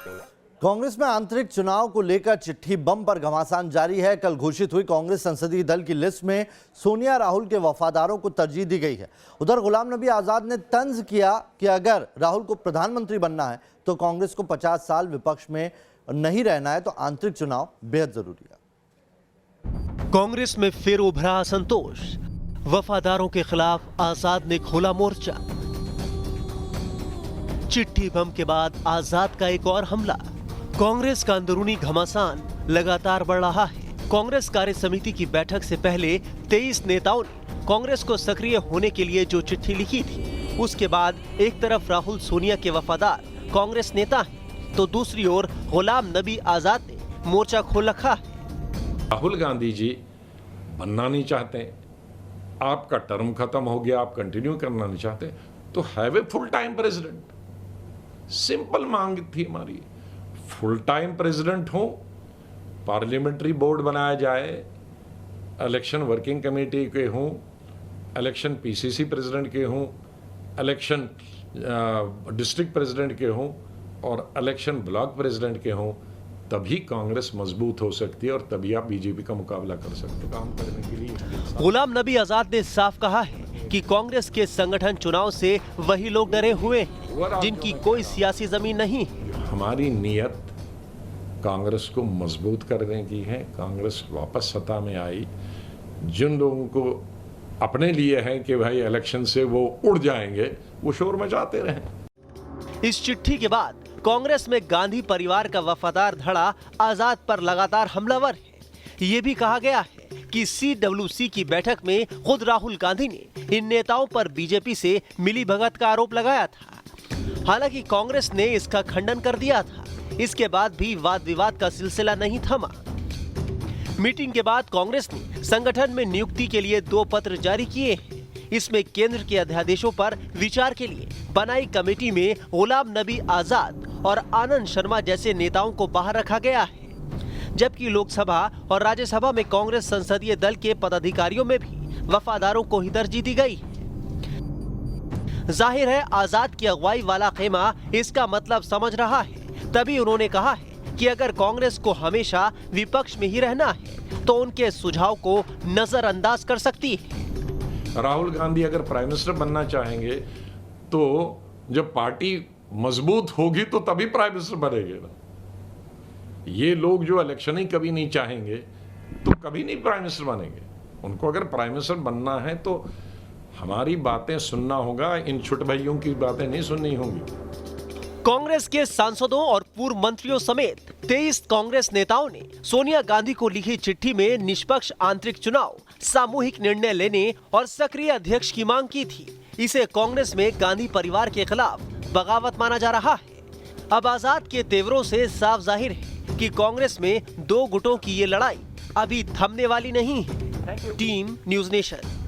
कांग्रेस में आंतरिक चुनाव को लेकर चिट्ठी बम पर घमासान जारी है। कल घोषित हुई कांग्रेस संसदीय दल की लिस्ट में सोनिया राहुल के वफादारों को तरजीह दी गई है। उधर गुलाम नबी आजाद ने तंज किया कि अगर राहुल को प्रधानमंत्री बनना है तो कांग्रेस को 50 साल विपक्ष में नहीं रहना है, तो आंतरिक चुनाव बेहद जरूरी है। कांग्रेस में फिर उभरा असंतोष, वफादारों के खिलाफ आजाद ने खोला मोर्चा। चिट्ठी बम के बाद आजाद का एक और हमला। कांग्रेस का अंदरूनी घमासान लगातार बढ़ रहा है। कांग्रेस कार्य समिति की बैठक से पहले 23 नेताओं ने कांग्रेस को सक्रिय होने के लिए जो चिट्ठी लिखी थी, उसके बाद एक तरफ राहुल सोनिया के वफादार कांग्रेस नेता हैं, तो दूसरी ओर गुलाम नबी आजाद ने मोर्चा खोल रखा है। राहुल गांधी जी बनना नहीं चाहते, आपका टर्म खत्म हो गया, आप कंटिन्यू करना नहीं चाहते, तो have a full time president. Simple मांग थी हमारी, फुल टाइम प्रेसिडेंट हो, पार्लियामेंट्री बोर्ड बनाया जाए, इलेक्शन वर्किंग कमेटी के हों, इलेक्शन पीसीसी प्रेसिडेंट के हों, इलेक्शन डिस्ट्रिक्ट प्रेसिडेंट के हों और इलेक्शन ब्लॉक प्रेसिडेंट के हों, तभी कांग्रेस मजबूत हो सकती है और तभी आप बीजेपी का मुकाबला कर सकते हो। काम करने के लिए गुलाम नबी आजाद ने साफ कहा है कि कांग्रेस के संगठन चुनाव से वही लोग डरे हुए हैं जिनकी कोई सियासी जमीन नहीं है। हमारी नीयत कांग्रेस को मजबूत करने की है। कांग्रेस वापस सत्ता में आई, जिन लोगों को अपने लिए है कि भाई इलेक्शन से वो उड़ जाएंगे, वो शोर मचाते रहे। इस चिट्ठी के बाद कांग्रेस में गांधी परिवार का वफादार धड़ा आजाद पर लगातार हमलावर है। ये भी कहा गया है कि CWC की बैठक में खुद राहुल गांधी ने इन नेताओं पर बीजेपी से मिलीभगत का आरोप लगाया था। हालांकि कांग्रेस ने इसका खंडन कर दिया था। इसके बाद भी वाद विवाद का सिलसिला नहीं थमा। मीटिंग के बाद कांग्रेस ने संगठन में नियुक्ति के लिए 2 पत्र जारी किए हैं। इसमें केंद्र के अध्यादेशों पर विचार के लिए बनाई कमेटी में गुलाम नबी आजाद और आनंद शर्मा जैसे नेताओं को बाहर रखा गया है, जबकि लोकसभा और राज्यसभा में कांग्रेस संसदीय दल के पदाधिकारियों में भी वफादारों को ही तरजीह दी गई है। जाहिर है आजाद की अगुवाई वाला खेमा इसका मतलब समझ रहा है, तभी उन्होंने कहा है कि अगर कांग्रेस को हमेशा विपक्ष में ही रहना है तो उनके सुझाव को नजरअंदाज कर सकती है। राहुल गांधी अगर प्राइम मिनिस्टर बनना चाहेंगे तो जब पार्टी मजबूत होगी तो तभी प्राइम मिनिस्टर बनेंगे ना। ये लोग जो इलेक्शन ही कभी नहीं चाहेंगे तो कभी नहीं प्राइम मिनिस्टर बनेंगे। उनको अगर प्राइम मिनिस्टर बनना है तो हमारी बातें सुनना होगा, इन छोटे भाइयों की बातें नहीं सुननी होंगी। कांग्रेस के सांसदों और पूर्व मंत्रियों समेत 23 कांग्रेस नेताओं ने सोनिया गांधी को लिखी चिट्ठी में निष्पक्ष आंतरिक चुनाव, सामूहिक निर्णय लेने और सक्रिय अध्यक्ष की मांग की थी। इसे कांग्रेस में गांधी परिवार के खिलाफ बगावत माना जा रहा है। अब आजाद के तेवरों से साफ जाहिर है कि कांग्रेस में 2 गुटों की ये लड़ाई अभी थमने वाली नहीं है। Team news nation.